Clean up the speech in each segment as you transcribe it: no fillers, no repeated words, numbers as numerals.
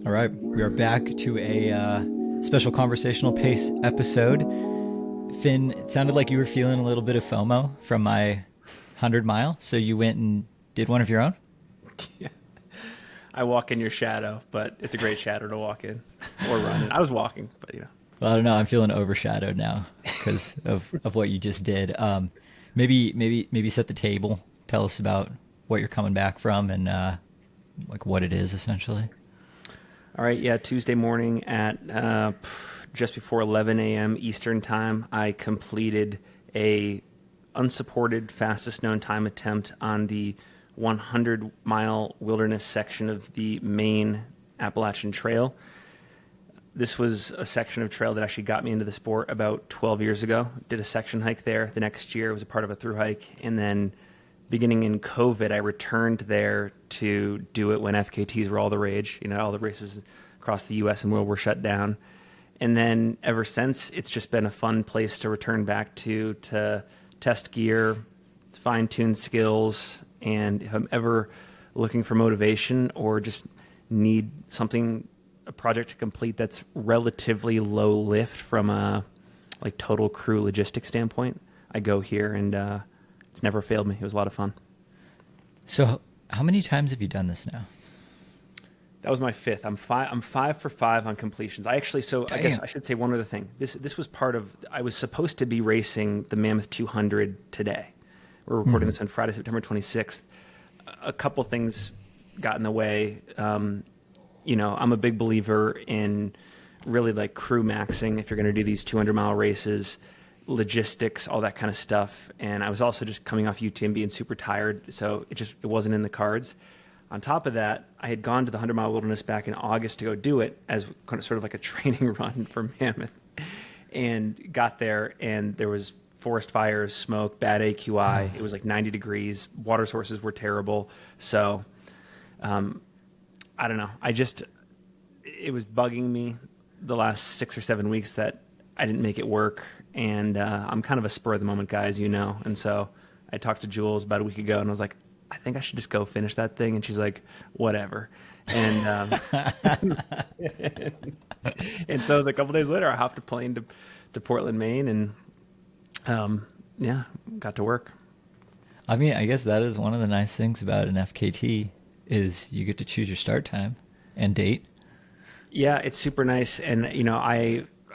All right, we are back to a special conversational pace episode. Finn, it sounded like you were feeling a little bit of FOMO from my 100 mile, so you went and did one of your own? Yeah. I walk in your shadow, but it's a great shadow to walk in or run in. I was walking, but Well, I don't know. I'm feeling overshadowed now because of what you just did. Maybe set the table. Tell us about what you're coming back from and like what it is essentially. All right, yeah, Tuesday morning at just before 11 a.m. Eastern time, I completed a unsupported fastest known time attempt on the 100-mile wilderness section of the main Appalachian Trail. This was a section of trail that actually got me into the sport about 12 years ago. Did a section hike there. The next year, it was a part of a thru hike, and then beginning in COVID, I returned there to do it when FKTs were all the rage. All the races across the U.S. and world were shut down. And then ever since, it's just been a fun place to return back to test gear, fine-tune skills. And if I'm ever looking for motivation or just need a project to complete that's relatively low lift from a total crew logistics standpoint, I go here, and it's never failed me. It was a lot of fun. So how many times have you done this now? That was my fifth. I'm 5 for 5 on completions. I guess I should say one other thing. This was part of, I was supposed to be racing the Mammoth 200 today. We're recording this on Friday, September 26th. A couple things got in the way. I'm a big believer in really crew maxing if you're going to do these 200-mile races, logistics, all that kind of stuff. And I was also just coming off UTMB and super tired, so it wasn't in the cards. On top of that, I had gone to the 100-mile wilderness back in August to go do it as sort of like a training run for Mammoth, and got there, and there was forest fires, smoke, bad AQI. It was 90 degrees. Water sources were terrible. So I don't know. It was bugging me the last 6 or 7 weeks that I didn't make it work. And I'm kind of a spur of the moment guy, as you know. And so I talked to Jules about a week ago, and I was like, I think I should just go finish that thing. And she's like, whatever. And and so a couple days later, I hopped a plane to Portland, Maine, and got to work. I mean, I guess that is one of the nice things about an FKT is you get to choose your start time and date. Yeah, it's super nice. And,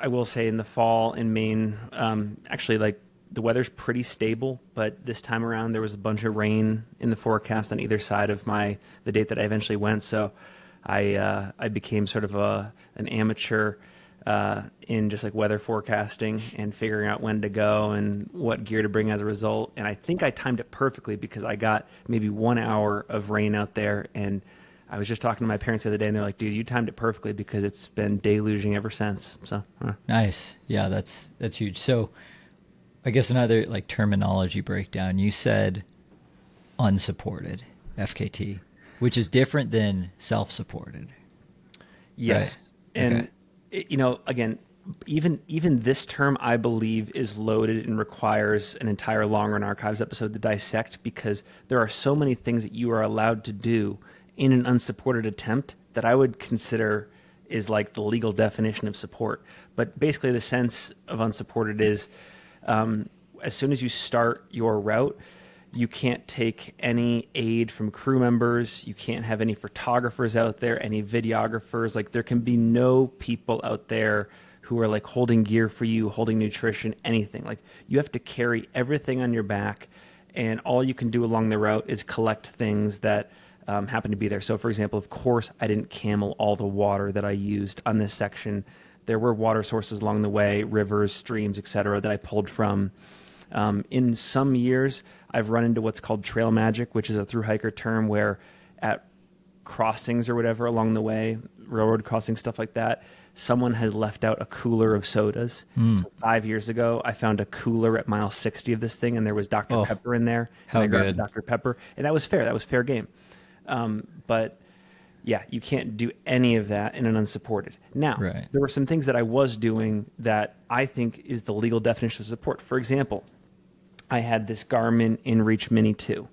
I will say in the fall in Maine, actually the weather's pretty stable, but this time around there was a bunch of rain in the forecast on either side of the date that I eventually went. So I became sort of an amateur in just weather forecasting and figuring out when to go and what gear to bring as a result. And I think I timed it perfectly because I got maybe 1 hour of rain out there, and I was just talking to my parents the other day, and they're like, dude, you timed it perfectly because it's been deluging ever since. So Nice. Yeah, that's huge. So I guess another terminology breakdown. You said unsupported FKT, which is different than self-supported. Yes. Right? And again, even this term, I believe, is loaded and requires an entire Long Run Archives episode to dissect, because there are so many things that you are allowed to do in an unsupported attempt that I would consider is the legal definition of support. But basically the sense of unsupported is as soon as you start your route, you can't take any aid from crew members. You can't have any photographers out there, any videographers. There can be no people out there who are holding gear for you, holding nutrition, anything. You have to carry everything on your back, and all you can do along the route is collect things that happen to be there. So, for example, of course, I didn't camel all the water that I used on this section. There were water sources along the way, rivers, streams, etc., that I pulled from. In some years, I've run into what's called trail magic, which is a thru hiker term where at crossings or whatever along the way, railroad crossings, stuff like that, someone has left out a cooler of sodas. So 5 years ago, I found a cooler at mile 60 of this thing, and there was Dr. Pepper in there. How and I grabbed good. Dr. Pepper, and that was fair. That was fair game. But yeah, you can't do any of that in an unsupported. Now, There were some things that I was doing that I think is the legal definition of support. For example, I had this Garmin InReach Mini 2,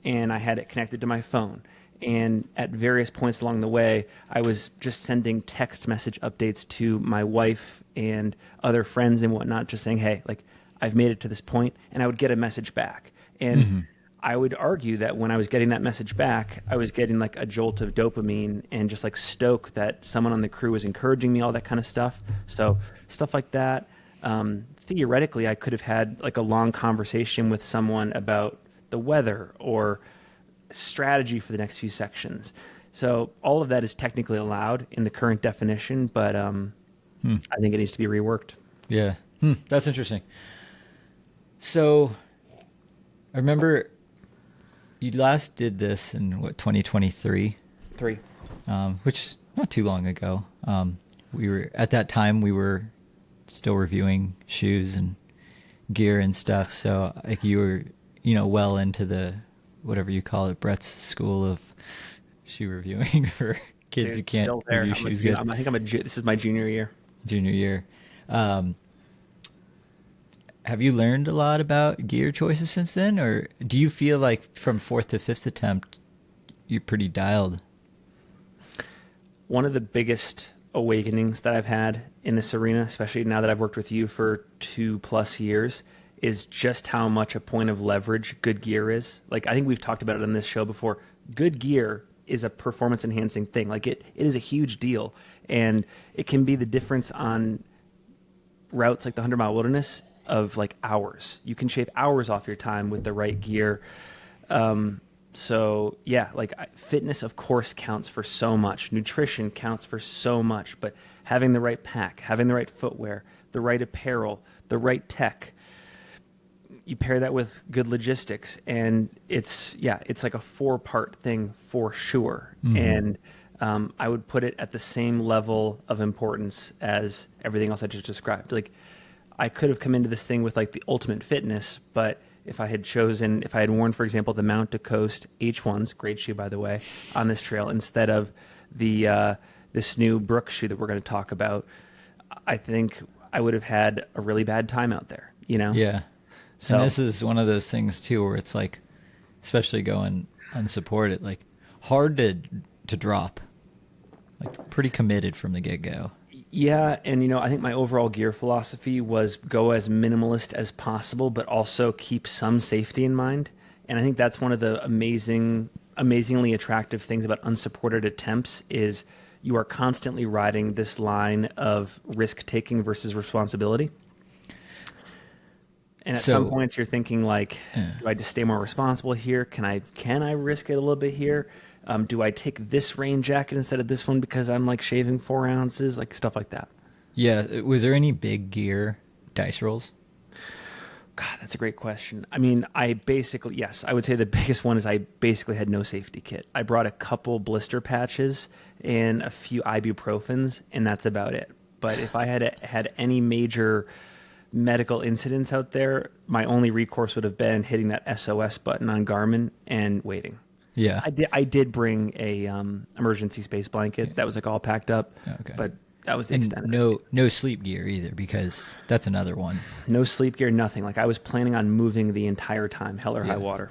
and I had it connected to my phone. And at various points along the way, I was just sending text message updates to my wife and other friends and whatnot, just saying, hey, like, I've made it to this point, and I would get a message back. And I would argue that when I was getting that message back, I was getting like a jolt of dopamine and just like stoke that someone on the crew was encouraging me, all that kind of stuff. So stuff like that. Theoretically, I could have had like a long conversation with someone about the weather or strategy for the next few sections. So all of that is technically allowed in the current definition, but I think it needs to be reworked. Yeah. That's interesting. So I remember you last did this in 2023? Which is not too long ago. We were at that time we were still reviewing shoes and gear and stuff. So like you were, well into the whatever you call it, Brett's school of shoe reviewing for kids who can't review shoes good. I think this is my junior year. Junior year. Have you learned a lot about gear choices since then, or do you feel like from fourth to fifth attempt, you're pretty dialed? One of the biggest awakenings that I've had in this arena, especially now that I've worked with you for 2+ years, is just how much a point of leverage good gear is. Like, I think we've talked about it on this show before. Good gear is a performance enhancing thing. Like it is a huge deal, and it can be the difference on routes like the 100-mile wilderness of like hours. You can shave hours off your time with the right gear. So yeah, like fitness of course counts for so much. Nutrition counts for so much, but having the right pack, having the right footwear, the right apparel, the right tech, you pair that with good logistics, and it's like a 4-part thing for sure. And I would put it at the same level of importance as everything else I just described. Like, I could have come into this thing with like the ultimate fitness, but if I had worn, for example, the Mount to Coast H1s, great shoe by the way, on this trail instead of the this new Brooks shoe that we're going to talk about, I think I would have had a really bad time out there. Yeah. So, and this is one of those things too, where it's like, especially going unsupported, like hard to drop, like pretty committed from the get-go. Yeah, and I think my overall gear philosophy was go as minimalist as possible, but also keep some safety in mind. And I think that's one of the amazingly attractive things about unsupported attempts is you are constantly riding this line of risk-taking versus responsibility. And at some points you're thinking like, do I just stay more responsible here? Can I risk it a little bit here? Do I take this rain jacket instead of this one because I'm like shaving 4 ounces, like stuff like that? Yeah. Was there any big gear dice rolls? God, that's a great question. I mean, I would say the biggest one is I basically had no safety kit. I brought a couple blister patches and a few ibuprofens, and that's about it. But if I had any major medical incidents out there, my only recourse would have been hitting that SOS button on Garmin and waiting. Yeah, I did bring a emergency space blanket that was like all packed up, but that was the extent. No sleep gear either, because that's another one. No sleep gear, nothing. Like I was planning on moving the entire time, hell or high water.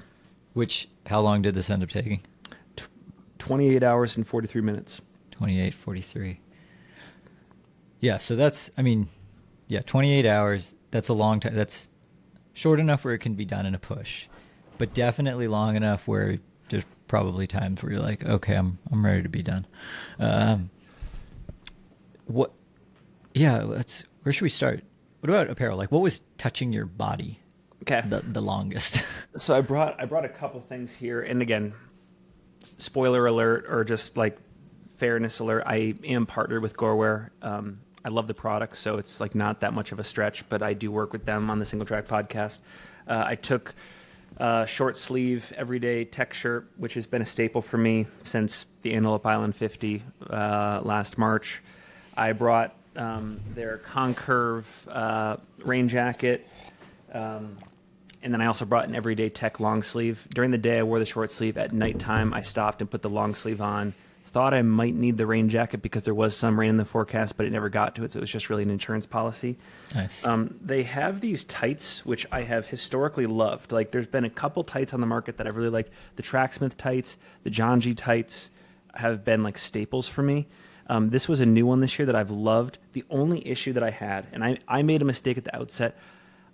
How long did this end up taking? 28 hours and 43 minutes. 28, 43. Yeah, so that's 28 hours. That's a long time. That's short enough where it can be done in a push, but definitely long enough where there's probably times where you're like, okay, I'm ready to be done. Where should we start? What about apparel? Like, what was touching your body? Okay, the longest. So I brought a couple things here, and again, spoiler alert, or just like fairness alert, I am partnered with Gorewear. I love the product, so it's like not that much of a stretch, but I do work with them on the Single Track podcast. I took short sleeve everyday tech shirt, which has been a staple for me since the Antelope Island 50 last March. I brought their Concurve rain jacket, and then I also brought an everyday tech long sleeve. During the day, I wore the short sleeve. At nighttime, I stopped and put the long sleeve on, thought I might need the rain jacket because there was some rain in the forecast, but it never got to it. So it was just really an insurance policy. Nice. They have these tights, which I have historically loved. Like there's been a couple tights on the market that I really like. The Tracksmith tights, the John G tights have been like staples for me. This was a new one this year that I've loved. The only issue that I had, and I made a mistake at the outset,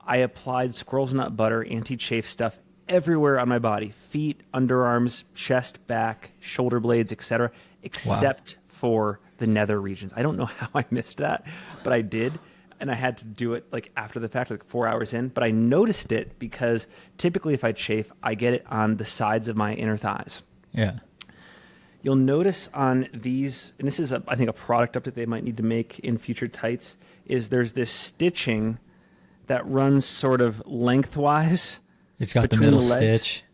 I applied squirrel's nut butter, anti-chafe stuff everywhere on my body, feet, underarms, chest, back, shoulder blades, etc., except for the nether regions. I don't know how I missed that, but I did, and I had to do it like after the fact, like 4 hours in, but I noticed it because typically if I chafe, I get it on the sides of my inner thighs. Yeah. You'll notice on these, and this is, I think, a product update they might need to make in future tights, is there's this stitching that runs sort of lengthwise. It's got the middle stitch.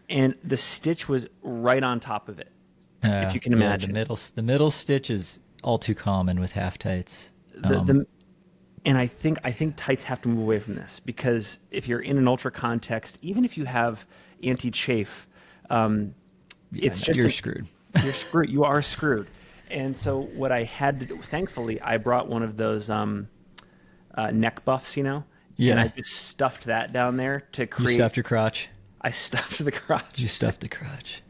And the stitch was right on top of it, if you can imagine. The middle stitch is all too common with half tights. And I think tights have to move away from this, because if you're in an ultra context, even if you have anti-chafe, it's just you're screwed. You're screwed. You are screwed. And so what I had to do, thankfully, I brought one of those neck buffs, Yeah. And I just stuffed that down there to create. You stuffed your crotch? I stuffed the crotch. You stuffed the crotch.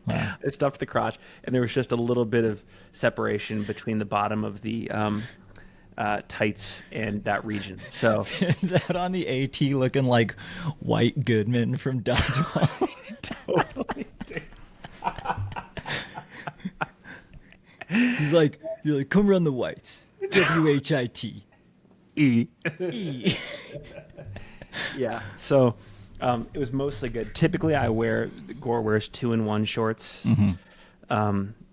Wow. I stuffed the crotch, and there was just a little bit of separation between the bottom of the tights and that region. So is that on the AT looking like White Goodman from Dodgeball? Totally, dude. You're like, come run the whites. WHIT. E. Yeah. So it was mostly good. Typically, Gore wears 2-in-1 shorts,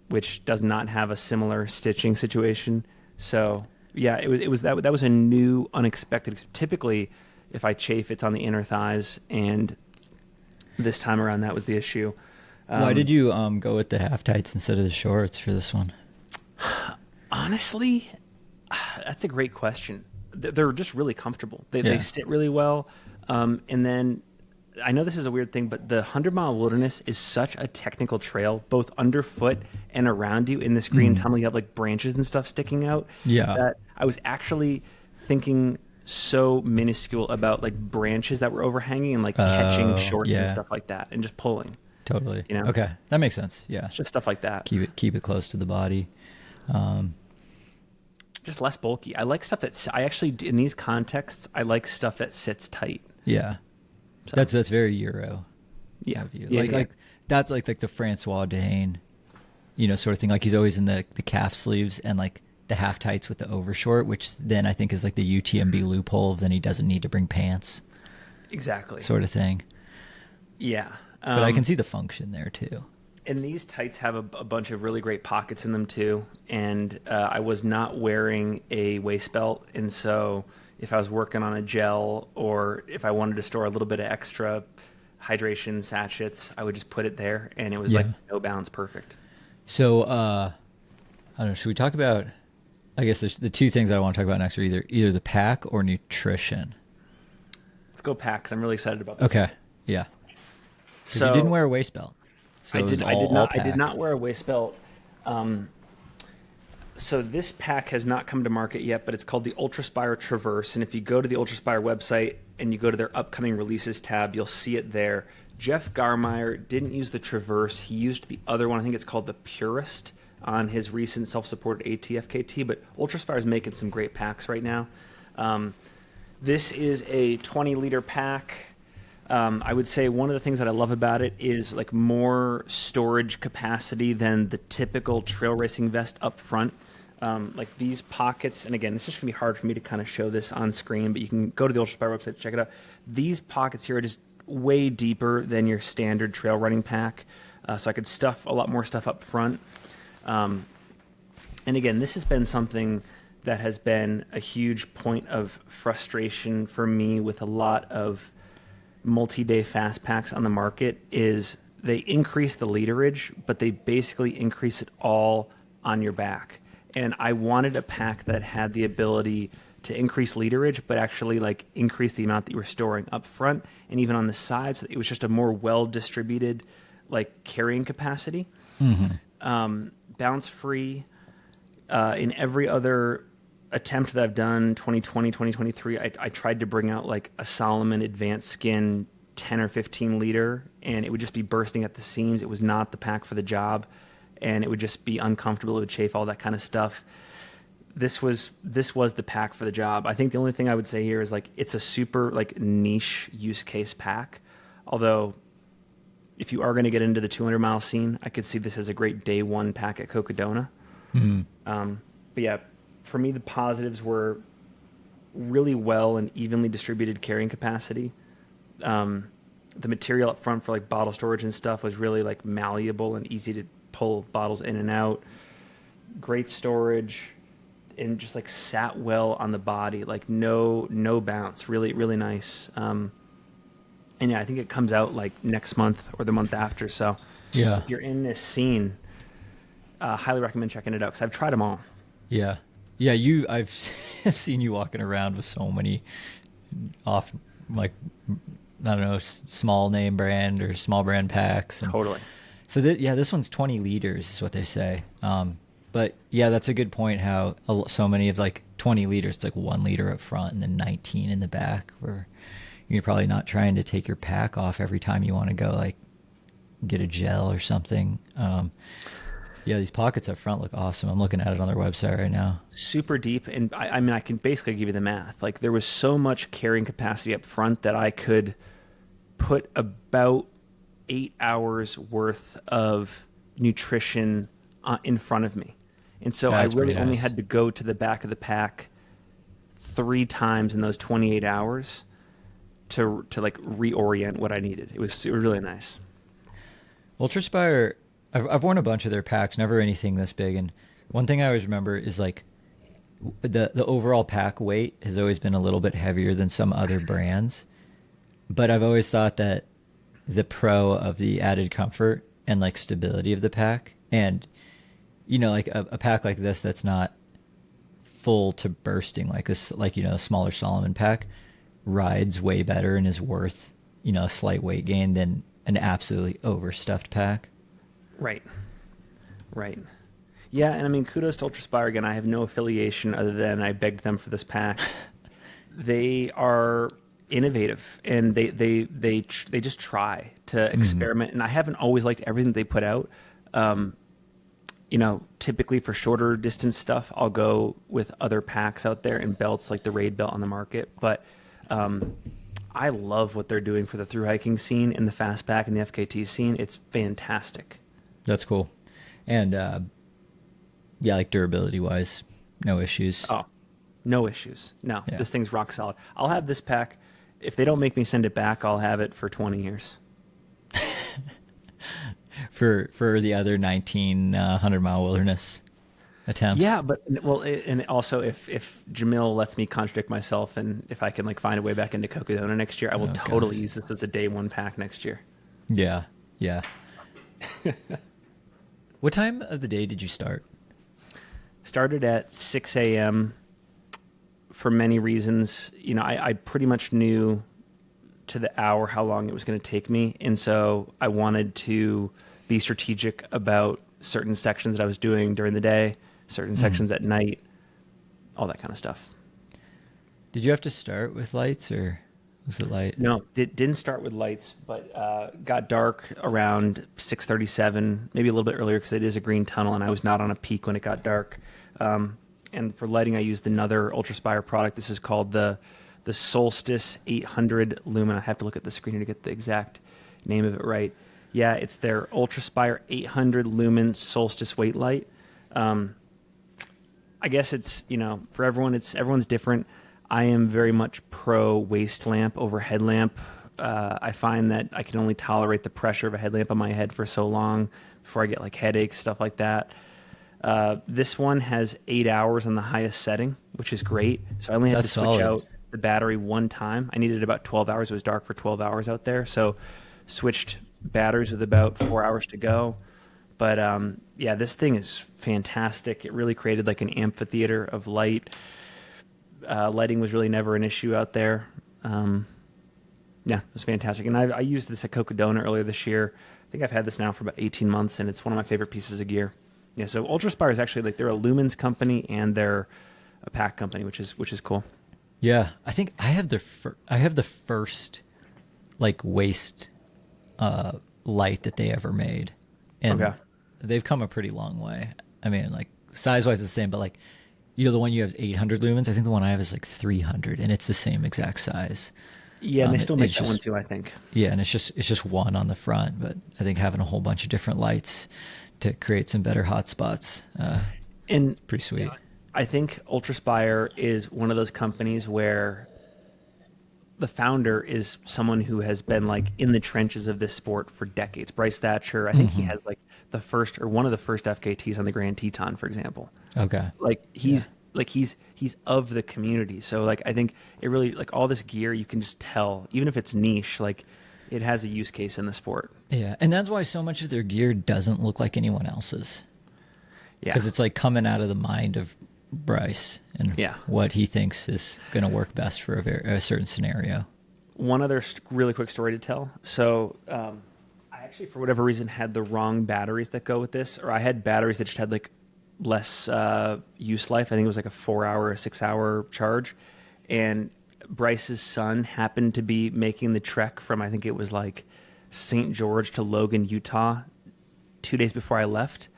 which does not have a similar stitching situation. So yeah, it was that was a new, unexpected. Typically, if I chafe, it's on the inner thighs, and this time around, that was the issue. Why did you go with the half tights instead of the shorts for this one? Honestly, that's a great question. They're just really comfortable. They sit really well. And then I know this is a weird thing, but the 100-mile wilderness is such a technical trail, both underfoot and around you in this green tunnel. You have like branches and stuff sticking out. Yeah. That I was actually thinking so minuscule about like branches that were overhanging and like catching shorts and stuff like that and just pulling. Totally. Okay. That makes sense. Yeah. It's just stuff like that. Keep it close to the body. Just less bulky. I like stuff I actually, in these contexts, I like stuff that sits tight. Yeah. So. That's very Euro. Yeah. Like that's like the Francois Dehane, sort of thing. Like he's always in the calf sleeves and like the half tights with the overshort, which then I think is like the UTMB loophole. Then he doesn't need to bring pants. Exactly. Sort of thing. Yeah. But I can see the function there too. And these tights have a bunch of really great pockets in them too. And I was not wearing a waist belt, and so if I was working on a gel or if I wanted to store a little bit of extra hydration sachets, I would just put it there, and it was like no bounds, perfect. So I don't know. Should we talk about? I guess the two things I want to talk about next are either the pack or nutrition. Let's go pack, because I'm really excited about this. Okay. Yeah. So you didn't wear a waist belt. So I did not wear a waist belt. So this pack has not come to market yet, but it's called the Ultraspire Traverse. And if you go to the Ultraspire website and you go to their upcoming releases tab, you'll see it there. Jeff Garmeyer didn't use the Traverse. He used the other one. I think it's called the Purist on his recent self-supported AT FKT. But Ultraspire is making some great packs right now. This is a 20-liter pack. I would say one of the things that I love about it is like more storage capacity than the typical trail racing vest up front. Like these pockets, and again, it's just gonna be hard for me to kind of show this on screen, but you can go to the Ultraspire website to check it out. These pockets here are just way deeper than your standard trail running pack, so I could stuff a lot more stuff up front. And again, this has been something that has been a huge point of frustration for me with a lot of multi-day fast packs on the market is they increase the literage, but they basically increase it all on your back. And I wanted a pack that had the ability to increase literage, but actually like increase the amount that you were storing up front and even on the sides. So it was just a more well-distributed like carrying capacity. Bounce free. In every other attempt that I've done, 2020, 2023, I tried to bring out like a Solomon Advanced Skin 10 or 15 liter, and it would just be bursting at the seams. It was not the pack for the job, and it would just be uncomfortable. It would chafe, all that kind of stuff. This was the pack for the job. I think the only thing I would say here is like it's a super like niche use case pack. Although, if you are going to get into the 200-mile scene, I could see this as a great day one pack at Cocodona. But yeah, for me, the positives were really well and evenly distributed carrying capacity. The material up front for like bottle storage and stuff was really like malleable and easy to pull bottles in and out. Great storage, and just like sat well on the body, like no bounce. Really, really nice. And yeah, I think it comes out like next month or the month after. So Yeah. if you're in this scene, highly recommend checking it out because I've tried them all. Yeah. I've seen you walking around with so many off, like, I don't know, small name brand or small brand packs. And Totally. so this one's 20 liters is what they say. But yeah, that's a good point. How so many of like 20 liters, it's like 1 liter up front and then 19 in the back, where you're probably not trying to take your pack off every time you want to go like get a gel or something. Yeah, these pockets up front look awesome. I'm looking at it on their website right now. Super deep, and I mean, I can basically give you the math. Like, there was so much carrying capacity up front that I could put about 8 hours worth of nutrition in front of me. And so That's I really pretty only nice. had to go to the back of the pack 3 times in those 28 hours to like reorient what I needed. It was really nice. Ultraspire, I've worn a bunch of their packs, never anything this big. And one thing I always remember is like the overall pack weight has always been a little bit heavier than some other brands. But I've always thought that the pro of the added comfort and like stability of the pack, and you know, like a pack like this that's not full to bursting like this, like, you know, a smaller Solomon pack rides way better and is worth, you know, a slight weight gain than an absolutely overstuffed pack. Right. Yeah, and I mean, kudos to Ultraspire again. I have no affiliation other than I begged them for this pack. They are innovative, and they just try to experiment. And I haven't always liked everything they put out. You know, typically for shorter distance stuff, I'll go with other packs out there and belts like the Raid belt on the market. But I love what they're doing for the thru hiking scene and the fast pack and the FKT scene. It's fantastic. That's cool. And yeah, like durability wise, no issues. Oh, no issues. No, Yeah. This thing's rock solid. I'll have this pack. If they don't make me send it back, I'll have it for 20 years. For the other 19 100-mile wilderness attempts. Yeah, but well, and also if Jamil lets me contradict myself, and if I can like find a way back into Cocodona next year, I will totally use this as a day one pack next year. Yeah. What time of the day did you start? Started at 6 a.m. for many reasons. You know, I pretty much knew to the hour how long it was going to take me, and so I wanted to be strategic about certain sections that I was doing during the day, certain sections at night, all that kind of stuff. Did you have to start with lights, or was it light? No, didn't start with lights, but got dark around 6:37, maybe a little bit earlier because it is a green tunnel, and I was not on a peak when it got dark. And for lighting, I used another Ultraspire product. This is called the Solstice 800 Lumen. I have to look at the screen to get the exact name of it right. Yeah, it's their Ultraspire 800 Lumen Solstice weight light. I guess it's, you know, for everyone, everyone's different. I am very much pro waist lamp over headlamp. I find that I can only tolerate the pressure of a headlamp on my head for so long before I get like headaches, stuff like that. This one has 8 hours on the highest setting, which is great. So I only had to switch out the battery one time. I needed about 12 hours. It was dark for 12 hours out there. So switched batteries with about 4 hours to go. But yeah, this thing is fantastic. It really created like an amphitheater of light. Lighting was really never an issue out there. Yeah, it was fantastic. And I used this at Cocodona earlier this year. think I've had this now for about 18 months, and it's one of my favorite pieces of gear. Yeah, so Ultraspire is actually like they're a lumens company and they're a pack company, which is cool. Yeah, I think I have the first like waist light that they ever made, and Okay. they've come a pretty long way. I mean, like size wise, it's the same, but like the one you have is 800 lumens. I think the one I have is like 300, and it's the same exact size. Yeah, and they still make it's that one just too, I think. Yeah, and it's just one on the front, but I think having a whole bunch of different lights to create some better hot spots, And pretty sweet. I think Ultraspire is one of those companies where the founder is someone who has been like in the trenches of this sport for decades. Bryce Thatcher, I think he has like the first or one of the first FKTs on the Grand Teton, for example. Okay. Like he's of the community. So like I think it really like all this gear you can just tell, even if it's niche, like it has a use case in the sport. Yeah, and that's why so much of their gear doesn't look like anyone else's. Yeah. Because it's like coming out of the mind of Bryce and Yeah. what he thinks is going to work best for a certain scenario. One other really quick story to tell. So I actually, for whatever reason, had the wrong batteries that go with this, or I had batteries that just had like less use life. I think it was like a 4-hour or 6-hour charge. And Bryce's son happened to be making the trek from, I think it was like St. George to Logan, Utah, 2 days before I left.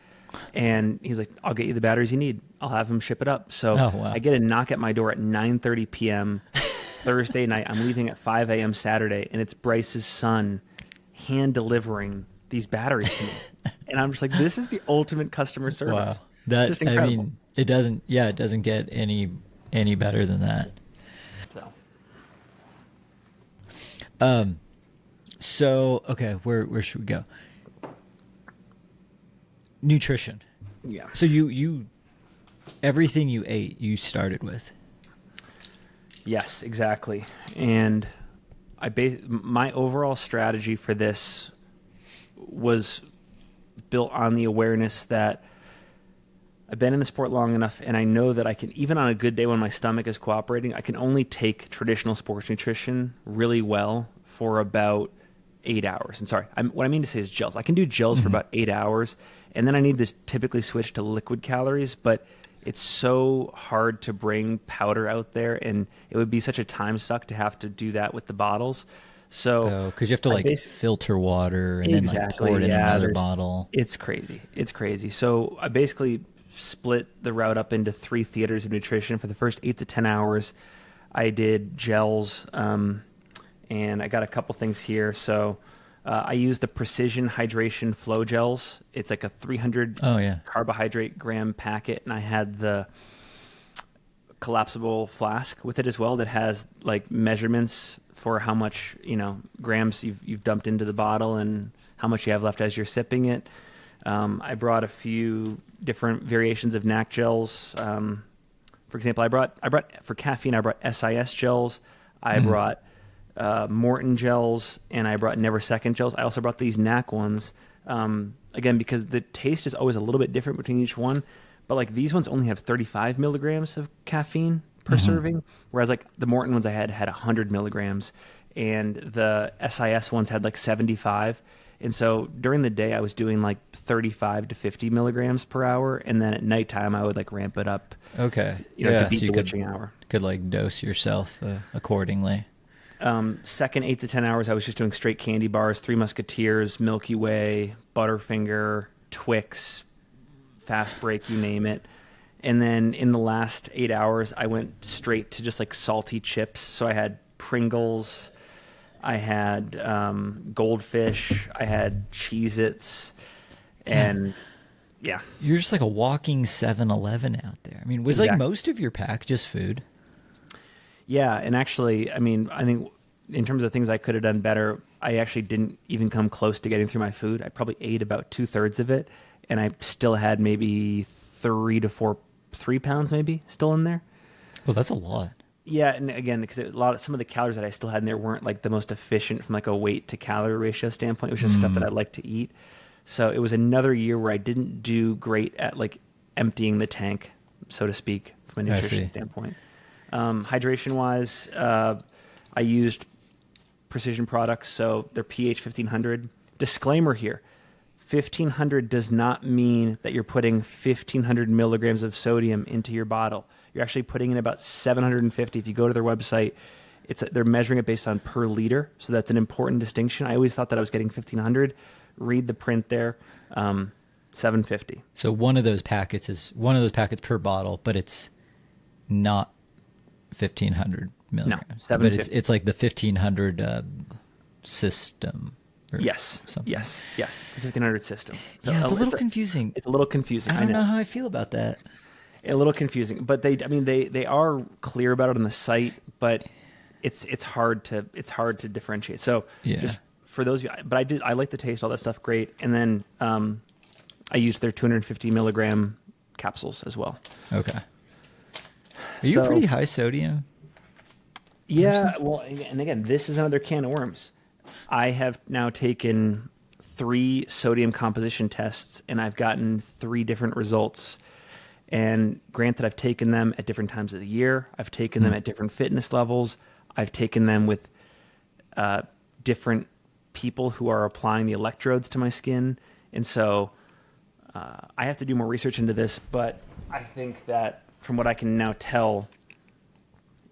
And he's like, I'll get you the batteries you need. I'll have him ship it up. So wow. I get a knock at my door at 9:30 p.m. Thursday night. I'm leaving at 5 a.m. Saturday, and it's Bryce's son hand delivering these batteries to me. And I'm just like, this is the ultimate customer service. Wow. That, just incredible. I mean, it doesn't get any better than that. So okay, where should we go? Nutrition. Yeah. So you everything you ate, you started with. Yes, exactly. And my overall strategy for this was built on the awareness that I've been in the sport long enough, and I know that I can, even on a good day when my stomach is cooperating, I can only take traditional sports nutrition really well for about 8 hours. And sorry, what I mean to say is gels. I can do gels for about 8 hours, and then I need to typically switch to liquid calories, but it's so hard to bring powder out there, and it would be such a time suck to have to do that with the bottles. So, because you have to filter water and then pour it in another bottle. It's crazy. It's crazy. So I basically split the route up into 3 theaters of nutrition. For the first 8 to 10 hours, I did gels, and I got a couple things here. So I used the Precision Hydration Flow Gels. It's like a 300 carbohydrate gram packet, and I had the collapsible flask with it as well that has like measurements for how much grams you've dumped into the bottle and how much you have left as you're sipping it. I brought a few different variations of NAC gels. For example, I brought for caffeine. I brought SIS gels. I brought Morton gels, and I brought Never Second gels. I also brought these NAC ones. Again, because the taste is always a little bit different between each one. But like these ones only have 35 milligrams of caffeine per serving, whereas like the Morton ones I had 100 milligrams, and the SIS ones had like 75. And so during the day I was doing like 35 to 50 milligrams per hour, and then at nighttime I would like ramp it up. Okay, to beat the witching hour. Could like dose yourself accordingly. Second 8 to 10 hours I was just doing straight candy bars: Three Musketeers, Milky Way, Butterfinger, Twix, Fast Break, you name it. And then in the last 8 hours, I went straight to just like salty chips. So I had Pringles, I had Goldfish, I had Cheez-Its, and yeah. You're just like a walking 7-Eleven out there. I mean, was like most of your pack just food? Yeah, and actually, I mean, I think in terms of things I could have done better, I actually didn't even come close to getting through my food. I probably ate about 2/3 of it, and I still had maybe 3 pounds maybe still in there. Well, that's a lot. Yeah, and again, because some of the calories that I still had in there weren't like the most efficient from like a weight to calorie ratio standpoint. It was just stuff that I like to eat. So it was another year where I didn't do great at like emptying the tank, so to speak, from a nutrition standpoint. Hydration wise, I used Precision products, so they're pH 1500, disclaimer here. 1,500 does not mean that you're putting 1,500 milligrams of sodium into your bottle. You're actually putting in about 750. If you go to their website, they're measuring it based on per liter. So that's an important distinction. I always thought that I was getting 1,500. Read the print there. 750. So one of those packets per bottle, but it's not 1,500 milligrams. No, 750. But it's like the 1,500 system. Yes. Something. Yes. The 1,500 system. So yeah, it's a little confusing. It's a little confusing. I don't know how I feel about that. A little confusing, but they are clear about it on the site, but it's hard to differentiate. So just for those of you, but I like the taste, all that stuff, great. And then I used their 250 milligram capsules as well. Okay. Are you pretty high sodium? Yeah. Well, and again, this is another can of worms. I have now taken 3 sodium composition tests, and I've gotten 3 different results. And granted, I've taken them at different times of the year. I've taken them at different fitness levels. I've taken them with different people who are applying the electrodes to my skin. And so I have to do more research into this, but I think that from what I can now tell,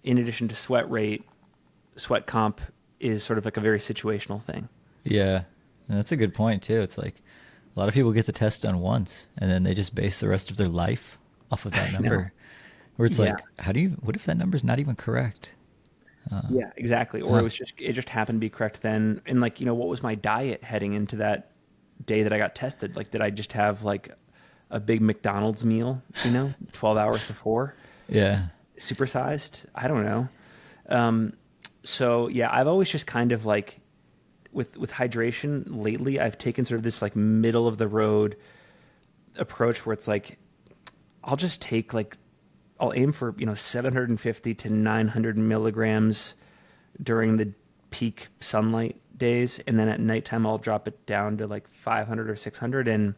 in addition to sweat rate, sweat comp is sort of like a very situational thing. Yeah, and that's a good point too. It's like a lot of people get the test done once, and then they just base the rest of their life off of that number. Where it's like, what if that number's not even correct? Yeah, exactly. Or it just happened to be correct then. And like, what was my diet heading into that day that I got tested? Like, did I just have like a big McDonald's meal, 12 hours before? Yeah. Supersized? I don't know. So yeah, I've always just kind of like with hydration lately, I've taken sort of this like middle of the road approach where it's like, I'll aim for, 750 to 900 milligrams during the peak sunlight days. And then at nighttime, I'll drop it down to like 500 or 600. And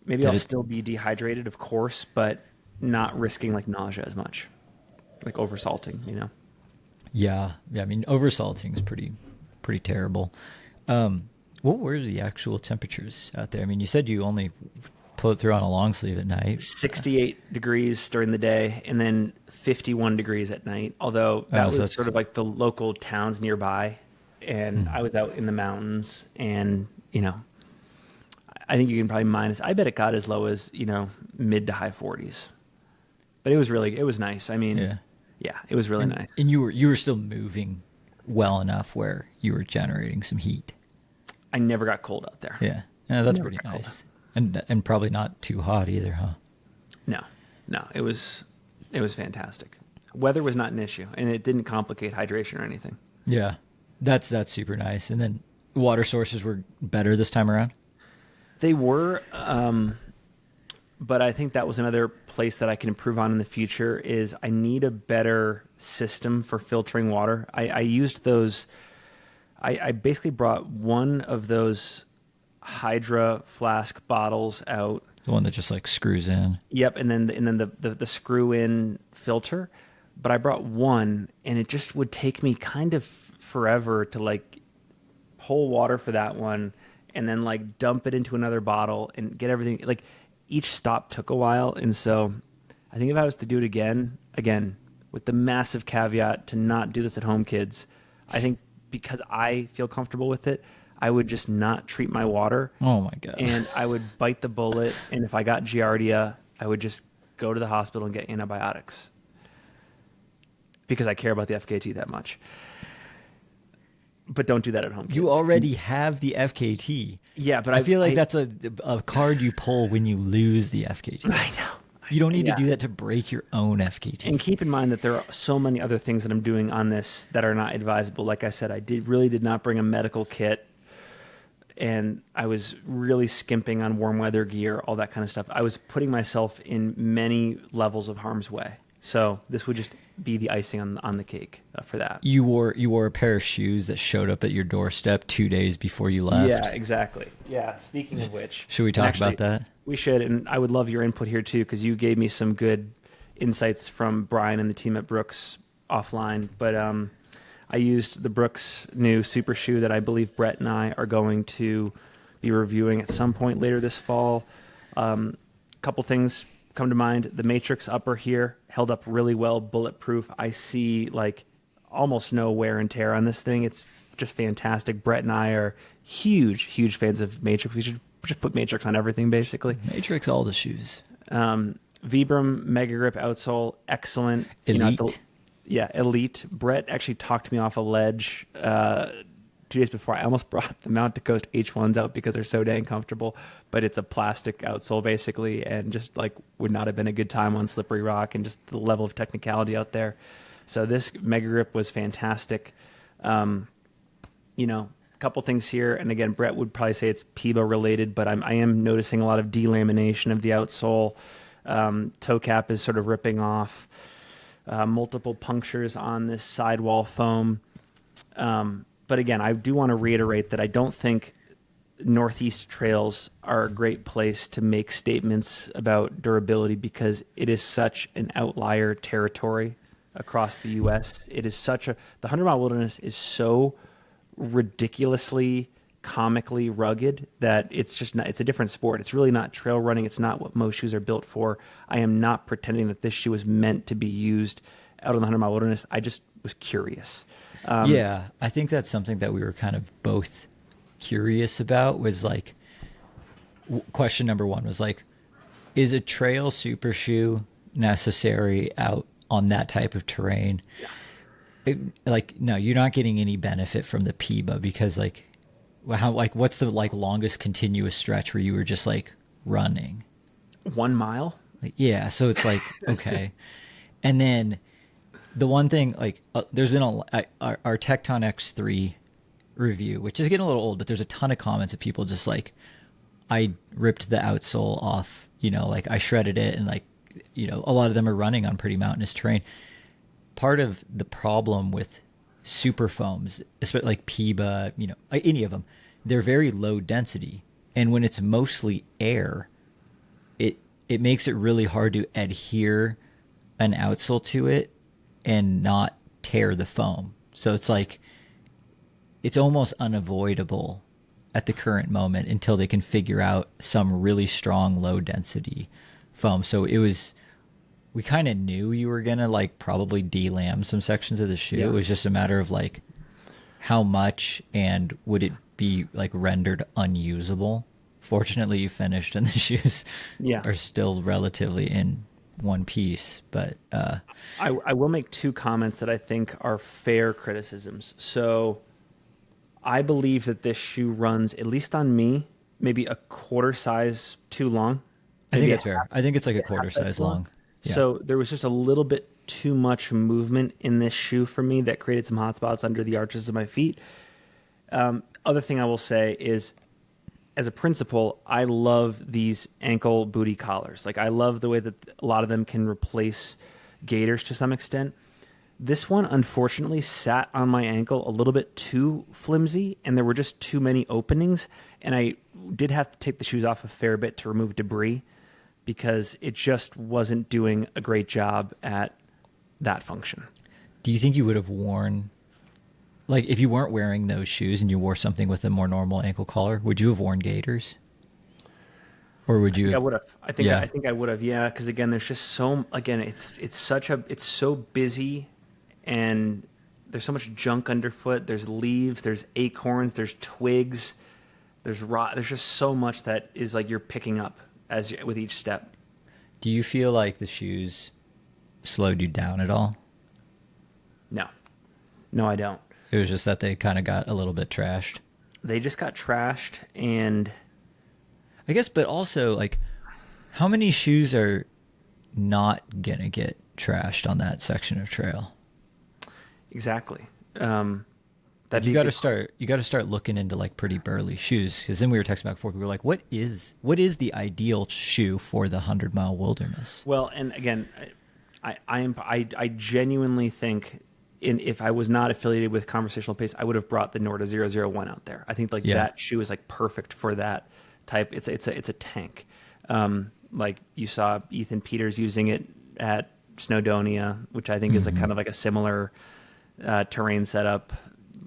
maybe I'll still be dehydrated, of course, but not risking like nausea as much, like oversalting, Yeah. I mean, oversalting is pretty terrible. What were the actual temperatures out there? I mean, you said you only pull it through on a long sleeve at night. 68 degrees during the day and then 51 degrees at night. Although that was sort of like the local towns nearby. And I was out in the mountains and, I think you can probably I bet it got as low as, mid to high 40s. But it was nice. I mean, yeah, it was really nice. And you were still moving well enough where you were generating some heat. I never got cold out there. Yeah, that's pretty nice. And probably not too hot either, huh? No, it was fantastic. Weather was not an issue, and it didn't complicate hydration or anything. Yeah, that's super nice. And then water sources were better this time around? They were, but I think that was another place that I can improve on in the future is I need a better system for filtering water. I used those, I basically brought one of those Hydra flask bottles out. The one that just like screws in. Yep, and then the screw in filter. But I brought one, and it just would take me kind of forever to like pull water for that one, and then like dump it into another bottle and get everything. Like each stop took a while, and so I think if I was to do it again with the massive caveat to not do this at home, kids, I think because I feel comfortable with it, I would just not treat my water. Oh my God. And I would bite the bullet. And if I got Giardia, I would just go to the hospital and get antibiotics because I care about the FKT that much. But don't do that at home, kids. You already have the FKT. Yeah, but I feel like that's a card you pull when you lose the FKT. I know. You don't need to do that to break your own FKT. And keep in mind that there are so many other things that I'm doing on this that are not advisable. Like I said, I really did not bring a medical kit. And I was really skimping on warm weather gear, all that kind of stuff. I was putting myself in many levels of harm's way. So this would just be the icing on the cake for that. You wore a pair of shoes that showed up at your doorstep 2 days before you left. Yeah, exactly. Yeah. Speaking of which, should we talk about that? We should, and I would love your input here too, because you gave me some good insights from Brian and the team at Brooks offline. But I used the Brooks new super shoe that I believe Brett and I are going to be reviewing at some point later this fall. Couple things come to mind. The Matrix upper here held up really well, bulletproof. I see like almost no wear and tear on this thing. It's just fantastic. Brett and I are huge fans of Matrix. We should just put Matrix on everything, basically. Matrix all the shoes. Vibram Mega Grip outsole, excellent. Elite. Elite. Brett actually talked me off a ledge 2 days before. I almost brought the Mount Coast H1s out because they're so dang comfortable, but it's a plastic outsole basically, and just like would not have been a good time on slippery rock, and just the level of technicality out there. So this Mega Grip was fantastic. A couple things here, and again, Brett would probably say it's PIBA related, but I am noticing a lot of delamination of the outsole. Toe cap is sort of ripping off. Multiple punctures on this sidewall foam. But again, I do want to reiterate that I don't think Northeast trails are a great place to make statements about durability, because it is such an outlier territory across the U.S. It is the 100-mile wilderness is so ridiculously comically rugged that it's just not, it's a different sport. It's really not trail running. It's not what most shoes are built for. I am not pretending that this shoe is meant to be used out on the 100-mile wilderness. I just was curious. Yeah, I think that's something that we were kind of both curious about, was like, question number one was like, is a trail super shoe necessary out on that type of terrain? Yeah. No, you're not getting any benefit from the PIBA, because what's the longest continuous stretch where you were just like running? 1 mile. Yeah. So it's like, okay. And then the one thing, there's been our Tecton X3 review, which is getting a little old, but there's a ton of comments of people just like, I ripped the outsole off, I shredded it, and a lot of them are running on pretty mountainous terrain. Part of the problem with super foams, especially like PIBA, any of them, they're very low density, and when it's mostly air, it makes it really hard to adhere an outsole to it and not tear the foam. So it's like, it's almost unavoidable at the current moment until they can figure out some really strong low density foam. So we kind of knew you were gonna probably delam some sections of the shoe. Yeah. It was just a matter of how much, and would it be rendered unusable. Fortunately, you finished, and the shoes are still relatively in one piece. But I will make two comments that I think are fair criticisms. So I believe that this shoe runs, at least on me, maybe a quarter size too long. I think it's fair. I think it's a quarter size long. Yeah. So there was just a little bit too much movement in this shoe for me that created some hot spots under the arches of my feet. Other thing I will say is, as a principle, I love these ankle booty collars. I love the way that a lot of them can replace gaiters to some extent. This one, unfortunately, sat on my ankle a little bit too flimsy, and there were just too many openings, and I did have to take the shoes off a fair bit to remove debris, because it just wasn't doing a great job at that function. Do you think you would have worn, if you weren't wearing those shoes and you wore something with a more normal ankle collar, would you have worn gaiters? Or would you? I would have. I think I would have. Yeah, because again, there's just it's so busy, and there's so much junk underfoot. There's leaves, there's acorns, there's twigs, there's rot. There's just so much that is you're picking up with each step. Do you feel like the shoes slowed you down at all? No, I don't. It was just that they kind of got a little bit trashed. They just got trashed, and I guess, but also, how many shoes are not gonna get trashed on that section of trail? Exactly. You got to start looking into pretty burly shoes, because then we were texting back and forth. We were like, what is the ideal shoe for the 100-mile wilderness? Well, and again, I genuinely think, if I was not affiliated with Conversational Pace, I would have brought the Norda 001 out there. I think that shoe is perfect for that type. It's a tank. You saw Ethan Peters using it at Snowdonia, which I think is kind of a similar terrain setup,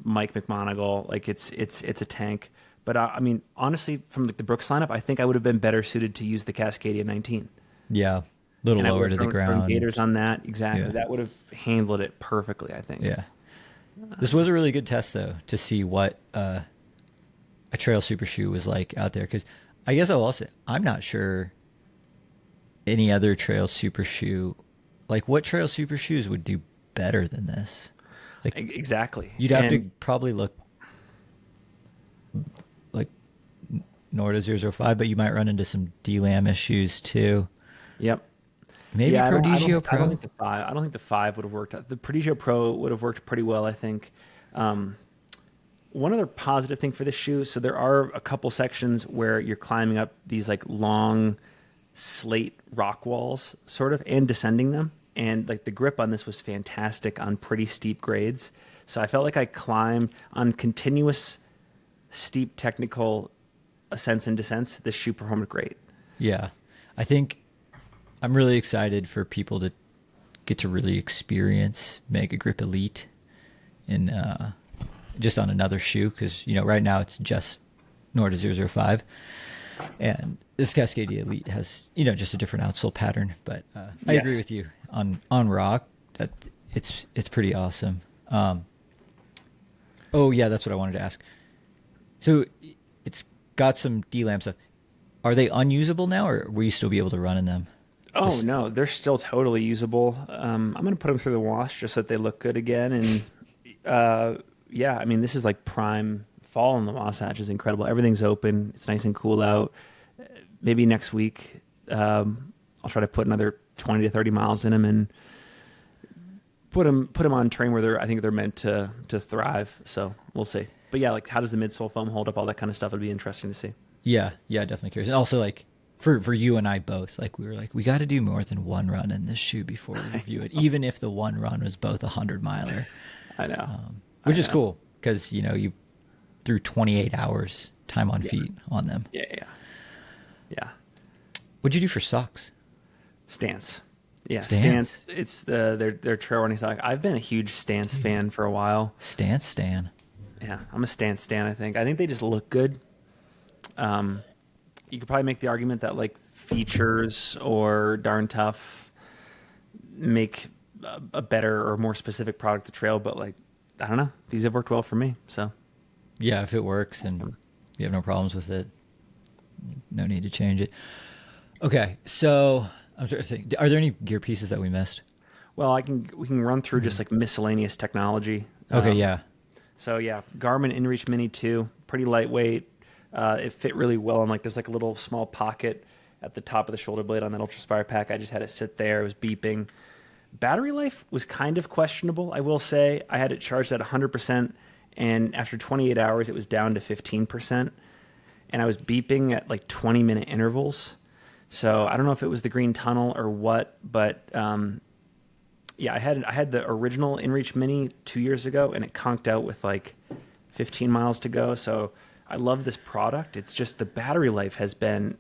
Mike McMonagle. Like it's a tank. But I mean, honestly, from the Brooks lineup, I think I would have been better suited to use the Cascadia 19. Yeah, a little lower to the ground. Gators on that, exactly. Yeah. That would have handled it perfectly, I think. Yeah. This was a really good test, though, to see what a trail super shoe was like out there. Because I guess I'll also, I'm not sure any other trail super shoe, like what trail super shoes would do better than this. Like exactly. You'd have to probably look like Norda 005, but you might run into some D-Lam issues too. Yep. Maybe Prodigio Pro. I don't think the 5 would have worked. The Prodigio Pro would have worked pretty well, I think. One other positive thing for this shoe, so there are a couple sections where you're climbing up these like long slate rock walls sort of and descending them, and like the grip on this was fantastic on pretty steep grades. So I felt like I climbed on continuous steep technical ascents and descents. This shoe performed great. Yeah. I think I'm really excited for people to get to really experience Mega Grip Elite in just on another shoe, because right now it's just Norda 005, and this Cascadia Elite has just a different outsole pattern. But I agree with you on rock that it's pretty awesome. Oh yeah, that's what I wanted to ask. So it's got some D-Lam stuff. Are they unusable now, or will you still be able to run in them? Oh, no, they're still totally usable. I'm going to put them through the wash just so that they look good again. And yeah, I mean, this is like prime fall in the Wasatch is incredible. Everything's open. It's nice and cool out. Maybe next week I'll try to put another 20 to 30 miles in them and put them on terrain where I think they're meant to thrive. So we'll see. But yeah, like how does the midsole foam hold up? All that kind of stuff would be interesting to see. Yeah, definitely curious. And also, like, for you and I both, like, we were like, we got to do more than one run in this shoe before we review it, even if the one run was both a 100-miler. I know. Which is cool, because, you threw 28 hours time on feet on them. Yeah. What'd you do for socks? Stance. Yeah, Stance. It's their trail running sock. I've been a huge Stance fan for a while. Stance stan. Yeah, I'm a Stance stan, I think. I think they just look good. You could probably make the argument that like features or Darn Tough make a better or more specific product to trail, but like, I don't know. These have worked well for me, so. Yeah, if it works and you have no problems with it, no need to change it. Okay, so I'm trying to think, are there any gear pieces that we missed? Well, we can run through just like miscellaneous technology. Okay, yeah. So yeah, Garmin InReach Mini 2, pretty lightweight. It fit really well, and like there's like a little small pocket at the top of the shoulder blade on that Ultraspire pack. I just had it sit there. It was beeping. Battery life was kind of questionable, I will say. I had it charged at 100%, and after 28 hours, it was down to 15%. And I was beeping at like 20-minute intervals. So I don't know if it was the green tunnel or what, but yeah, I had the original InReach Mini 2 years ago, and it conked out with like 15 miles to go. So I love this product. It's just the battery life has been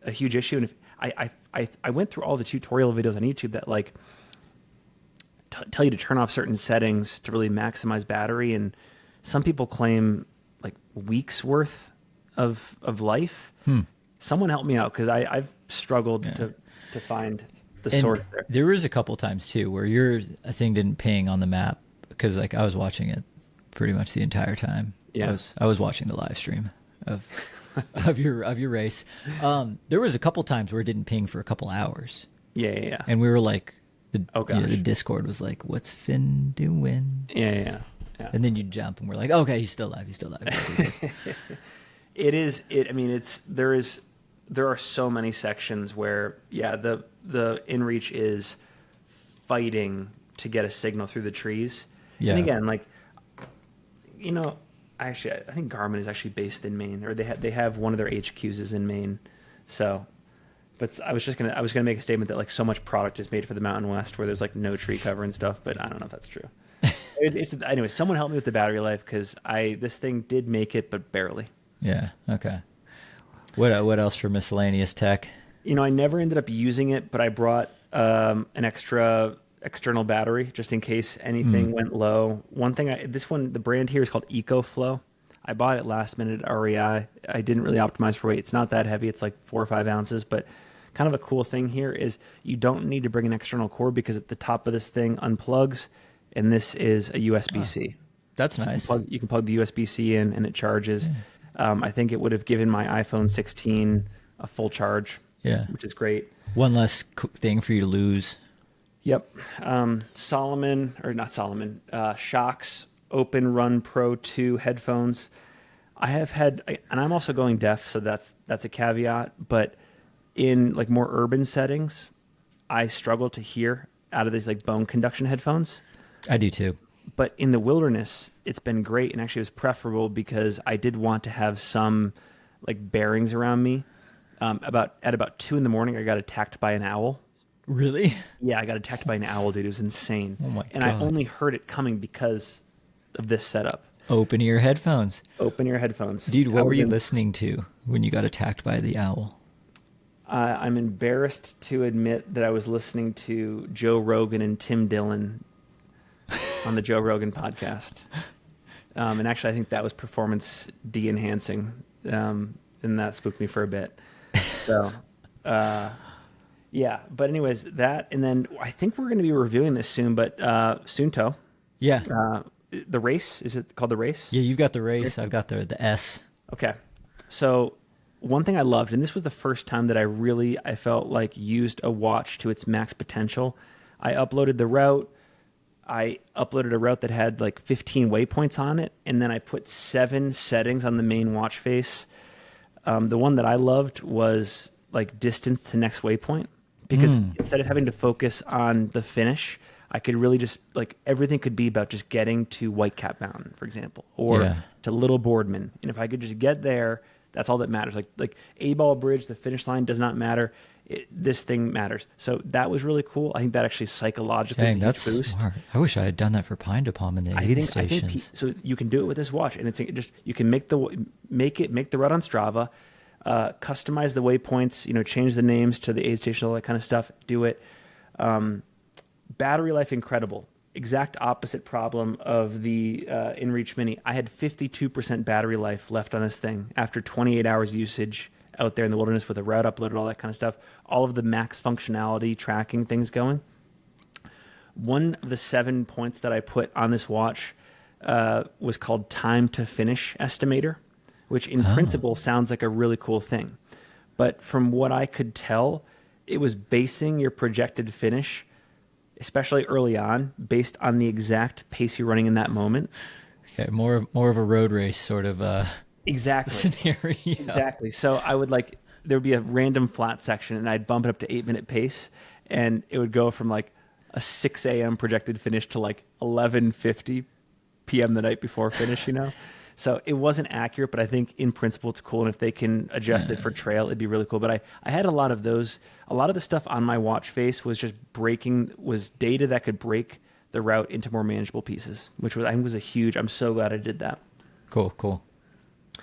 a huge issue. And if I went through all the tutorial videos on YouTube that like tell you to turn off certain settings to really maximize battery, and some people claim like weeks worth of life. Someone help me out, because I've struggled to find the source there. There was a couple times too where your thing didn't ping on the map, because like I was watching it pretty much the entire time. Yeah, I was watching the live stream of your race. There was a couple times where it didn't ping for a couple hours. Yeah. And we were like, the Discord was like, "What's Finn doing?" Yeah. And then you jump, and we're like, "Okay, he's still alive. He's still alive." I mean, there are so many sections where the InReach is fighting to get a signal through the trees. Yeah. And again, like, actually, I think Garmin is actually based in Maine, or they have one of their HQs is in Maine. So, but I was gonna make a statement that like so much product is made for the Mountain West where there's like no tree cover and stuff, but I don't know if that's true. Anyway, someone help me with the battery life, because this thing did make it, but barely. Yeah. Okay. What else for miscellaneous tech? I never ended up using it, but I brought an extra external battery just in case anything went low. One thing, the brand here is called EcoFlow. I bought it last minute at REI. I didn't really optimize for weight. It's not that heavy. It's like 4 or 5 ounces, but kind of a cool thing here is you don't need to bring an external cord because at the top of this thing unplugs, and this is a USB-C. That's nice. You can plug the USB-C in and it charges. I think it would have given my iPhone 16 a full charge, which is great. One less thing for you to lose. Yep. Shocks Open Run Pro 2 headphones. I have had, and I'm also going deaf, so that's a caveat, but in like more urban settings, I struggle to hear out of these like bone conduction headphones. I do too. But in the wilderness, it's been great, and actually it was preferable because I did want to have some like bearings around me. At about 2 a.m, I got attacked by an owl. Really? Yeah, I got attacked by an owl, dude. It was insane. Oh my God. And I only heard it coming because of this setup. Open ear headphones. Open ear headphones. Dude, what were you listening to when you got attacked by the owl? I'm embarrassed to admit that I was listening to Joe Rogan and Tim Dillon on the Joe Rogan podcast. And actually, I think that was performance de-enhancing. And that spooked me for a bit. So, yeah. But anyways, that, and then I think we're going to be reviewing this soon, but Sunto. Yeah. The Race, is it called the Race? Yeah, you've got the Race. I've got the S. Okay. So one thing I loved, and this was the first time that I felt like used a watch to its max potential. I uploaded the route. I uploaded a route that had like 15 waypoints on it, and then I put 7 settings on the main watch face. The one that I loved was like distance to next waypoint, because instead of having to focus on the finish, I could really just like everything could be about just getting to Whitecap Mountain, for example, or to Little Boardman. And if I could just get there, that's all that matters. Like A-Ball Bridge, the finish line does not matter. This thing matters. So that was really cool. I think that actually psychologically is a huge boost. Smart. I wish I had done that for Pine de Palm in the aid stations. So you can do it with this watch, and it's just you can make the route on Strava, customize the waypoints, change the names to the aid station, all that kind of stuff. Do it. Battery life incredible. Exact opposite problem of the InReach Mini. I had 52% battery life left on this thing after 28 hours usage out there in the wilderness with a route uploaded, all that kind of stuff. All of the max functionality, tracking things going. One of the 7 points that I put on this watch was called Time to Finish Estimator, which in principle sounds like a really cool thing. But from what I could tell, it was basing your projected finish, especially early on, based on the exact pace you're running in that moment. Okay, more of a road race sort of exactly scenario. Exactly. So I would there would be a random flat section, and I'd bump it up to 8-minute pace, and it would go from like a 6 a.m. projected finish to like 11:50 p.m. the night before finish. So it wasn't accurate, but I think in principle it's cool, and if they can adjust it for trail, it'd be really cool. But I had a lot of those. A lot of the stuff on my watch face was just was data that could break the route into more manageable pieces, which I think was a huge. I'm so glad I did that. Cool.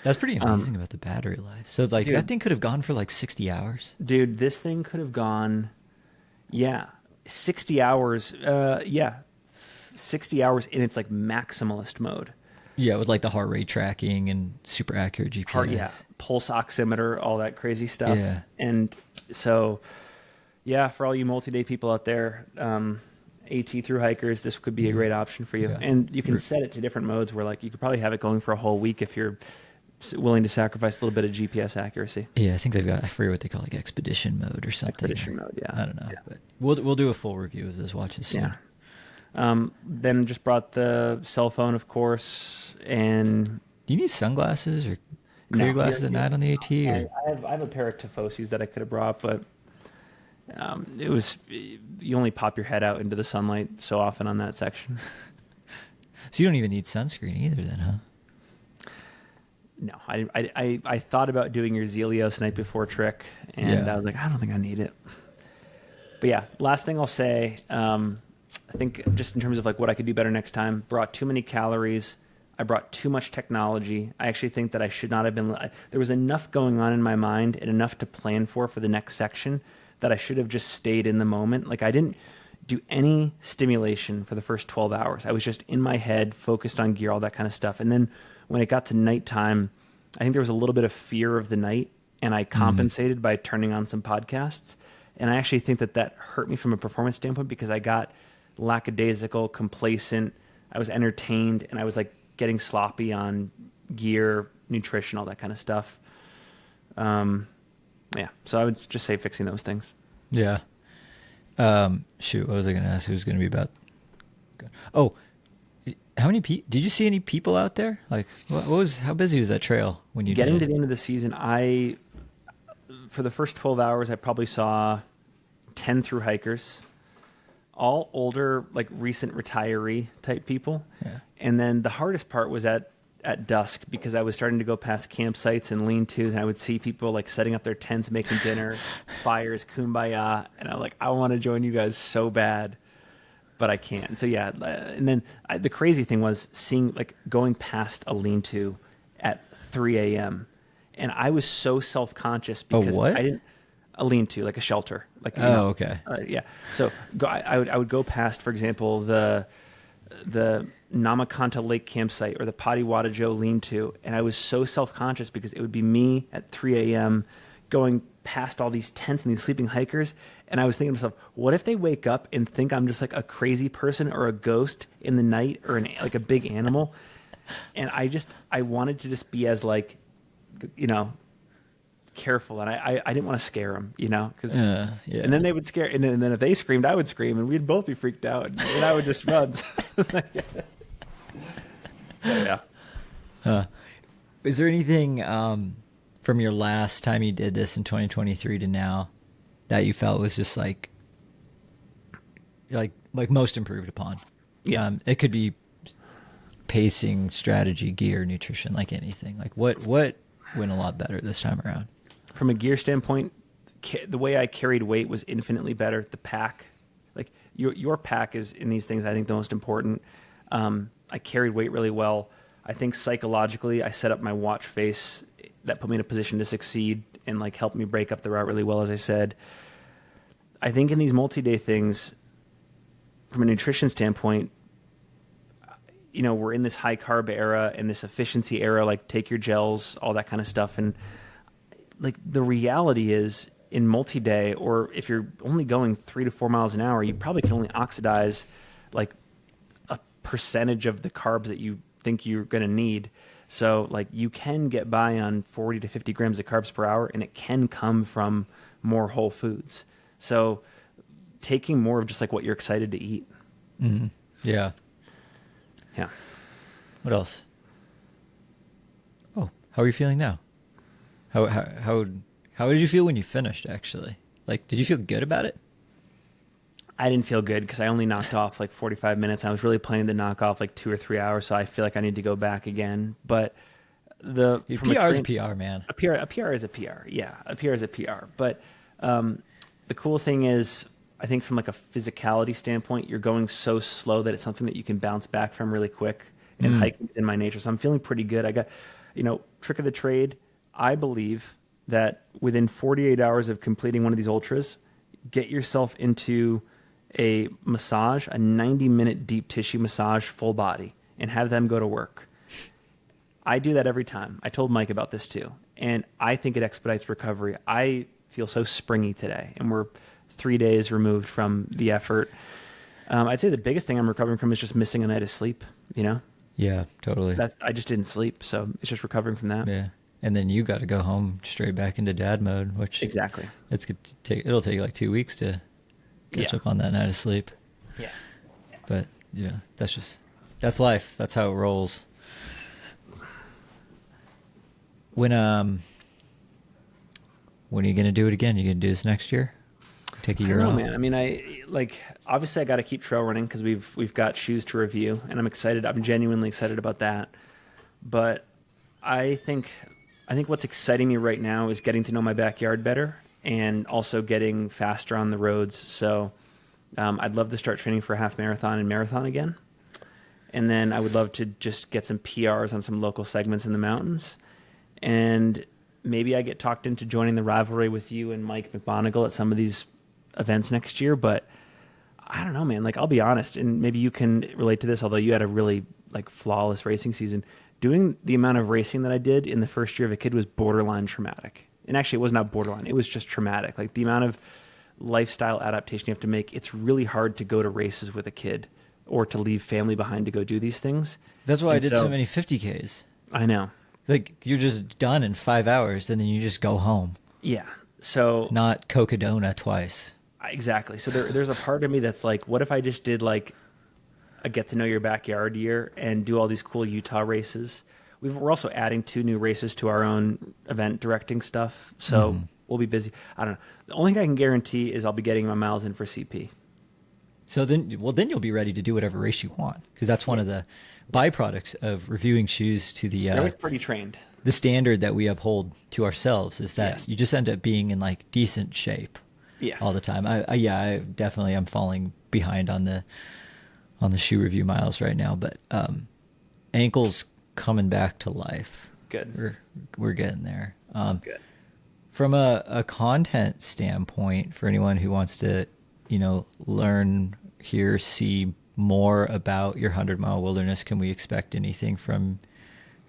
That's pretty amazing about the battery life. So dude, that thing could have gone for like 60 hours. Dude, this thing could have gone, 60 hours. 60 hours in its like maximalist mode. Yeah, with like the heart rate tracking and super accurate GPS. Pulse oximeter, all that crazy stuff. Yeah. And so, for all you multi-day people out there, AT through hikers, this could be a great option for you. Yeah. And you can set it to different modes where like you could probably have it going for a whole week if you're willing to sacrifice a little bit of GPS accuracy. Yeah, I think they've got, I forget what they call like expedition mode or something. Expedition mode, yeah. I don't know. Yeah. But we'll do a full review of those watches soon. Yeah. Then just brought the cell phone, of course, and... Do you need sunglasses or clear glasses at night on the AT? Or? I have a pair of Tifosis that I could have brought, but you only pop your head out into the sunlight so often on that section. So you don't even need sunscreen either then, huh? No, I thought about doing your Zelios night before trick, and I was like, I don't think I need it. But last thing I'll say... I think just in terms of like what I could do better next time, brought too many calories. I brought too much technology. I actually think that I should not have been. There was enough going on in my mind and enough to plan for the next section that I should have just stayed in the moment. Like I didn't do any stimulation for the first 12 hours. I was just in my head, focused on gear, all that kind of stuff. And then when it got to nighttime, I think there was a little bit of fear of the night, and I compensated by turning on some podcasts. And I actually think that hurt me from a performance standpoint because I got lackadaisical, complacent. I was entertained, and I was like getting sloppy on gear, nutrition, all that kind of stuff. Yeah. So I would just say fixing those things. Yeah. Shoot, what was I going to ask? It was going to be about. Oh, how many did you see any people out there? Like, how busy was that trail when you getting did to the end of the season? For the first 12 hours, I probably saw 10 through hikers, all older, like recent retiree type people. Yeah. And then the hardest part was at dusk because I was starting to go past campsites and lean-tos, and I would see people like setting up their tents, making dinner, fires, kumbaya, and I'm like, I want to join you guys so bad, but I can't. So yeah, and then the crazy thing was going past a lean-to at 3 a.m. and I was so self-conscious because what? I didn't. A lean-to, like a shelter, like okay, yeah. So I would go past, for example, the Namakanta Lake campsite or the Patiwadajo lean-to, and I was so self-conscious because it would be me at 3 a.m. going past all these tents and these sleeping hikers, and I was thinking to myself, what if they wake up and think I'm just like a crazy person or a ghost in the night or like a big animal? And I wanted to just be as like, careful, and I didn't want to scare them, because yeah. And then they would scare, and then if they screamed, I would scream, and we'd both be freaked out, and I would just run. Yeah. Is there anything from your last time you did this in 2023 to now that you felt was just like most improved upon? Yeah. It could be pacing, strategy, gear, nutrition, like anything. Like what went a lot better this time around? From a gear standpoint, the way I carried weight was infinitely better. The pack, like your pack is in these things, I think the most important. I carried weight really well. I think psychologically, I set up my watch face that put me in a position to succeed and like helped me break up the route really well, as I said. I think in these multi-day things, from a nutrition standpoint, we're in this high carb era and this efficiency era, like take your gels, all that kind of stuff. And like the reality is in multi-day, or if you're only going 3 to 4 miles an hour, you probably can only oxidize like a percentage of the carbs that you think you're going to need. So like you can get by on 40 to 50 grams of carbs per hour, and it can come from more whole foods. So taking more of just like what you're excited to eat. Mm-hmm. Yeah. Yeah. What else? Oh, how are you feeling now? How did you feel when you finished, actually? Like, did you feel good about it? I didn't feel good because I only knocked off like 45 minutes. I was really planning to knock off like 2 or 3 hours, so I feel like I need to go back again. But PR is a PR, man. A PR is a PR. Yeah, a PR is a PR. But the cool thing is, I think from like a physicality standpoint, you're going so slow that it's something that you can bounce back from really quick. And hiking is in my nature, so I'm feeling pretty good. I got, trick of the trade. I believe that within 48 hours of completing one of these ultras, get yourself into a massage, a 90-minute deep tissue massage, full body, and have them go to work. I do that every time. I told Mike about this too, and I think it expedites recovery. I feel so springy today, and we're 3 days removed from the effort. I'd say the biggest thing I'm recovering from is just missing a night of sleep, Yeah, totally. I just didn't sleep, so it's just recovering from that. Yeah. And then you got to go home straight back into dad mode, which exactly. It'll take like 2 weeks to catch up on that night of sleep. Yeah. But that's life. That's how it rolls. When are you going to do it again? You going to do this next year? Take a year off? Man. I mean, obviously I got to keep trail running because we've got shoes to review, and I'm excited. I'm genuinely excited about that. But I think what's exciting me right now is getting to know my backyard better and also getting faster on the roads. So I'd love to start training for a half marathon and marathon again. And then I would love to just get some PRs on some local segments in the mountains. And maybe I get talked into joining the rivalry with you and Mike McMonigal at some of these events next year. But I don't know, man. Like, I'll be honest, and maybe you can relate to this, although you had a really like flawless racing season. Doing the amount of racing that I did in the first year of a kid was borderline traumatic. And actually, it was not borderline. It was just traumatic. Like, the amount of lifestyle adaptation you have to make, it's really hard to go to races with a kid or to leave family behind to go do these things. That's why I did so many 50Ks. I know. Like, you're just done in 5 hours, and then you just go home. Yeah. So not Cocodona twice. Exactly. So there's a part of me that's like, what if I just did like a get to know your backyard year and do all these cool Utah races? We're also adding 2 new races to our own event directing stuff. So we'll be busy. I don't know. The only thing I can guarantee is I'll be getting my miles in for CP. So then you'll be ready to do whatever race you want, because that's one of the byproducts of reviewing shoes to the. I was pretty trained. The standard that we uphold to ourselves is that you just end up being in like decent shape. Yeah. All the time. I definitely am falling behind on the shoe review miles right now, but ankles coming back to life. Good. We're getting there. Good. From a content standpoint, for anyone who wants to, learn, hear, see more about your 100-mile wilderness, can we expect anything from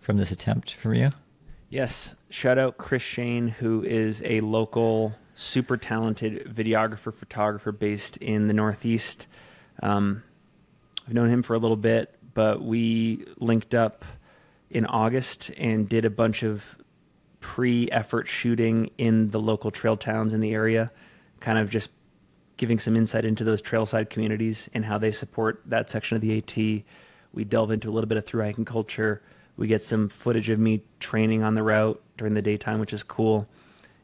this attempt from you? Yes. Shout out Chris Shane, who is a local, super talented videographer, photographer based in the Northeast. I've known him for a little bit, but we linked up in August and did a bunch of pre-effort shooting in the local trail towns in the area, kind of just giving some insight into those trailside communities and how they support that section of the AT. We delve into a little bit of through hiking culture. We get some footage of me training on the route during the daytime, which is cool.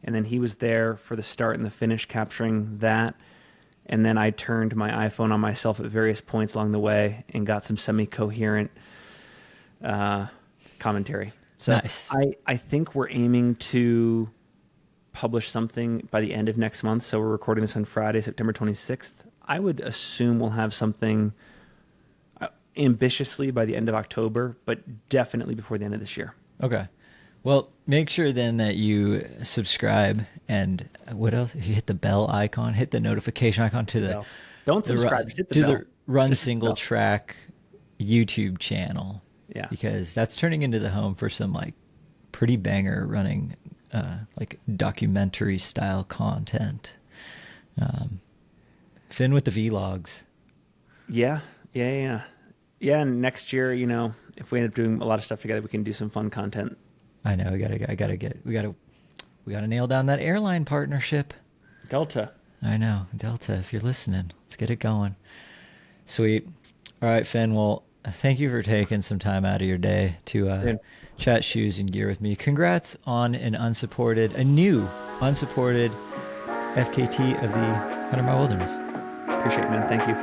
And then he was there for the start and the finish, capturing that. And then I turned my iPhone on myself at various points along the way and got some semi-coherent commentary. So nice. I think we're aiming to publish something by the end of next month. So we're recording this on Friday, September 26th. I would assume we'll have something ambitiously by the end of October, but definitely before the end of this year. Okay. Well, make sure then that you subscribe, and what else? You hit the bell icon, hit the notification icon to the. Don't subscribe. Hit the bell. The Run just Single Track YouTube channel. Yeah. Because that's turning into the home for some like pretty banger running, like documentary style content. Finn with the vlogs. Yeah. And next year, if we end up doing a lot of stuff together, we can do some fun content. I know. We gotta nail down that airline partnership. Delta. I know. Delta, if you're listening, let's get it going. Sweet. All right, Finn. Well, thank you for taking some time out of your day to chat shoes and gear with me. Congrats on a new unsupported FKT of the 100-mile wilderness. Appreciate it, man. Thank you.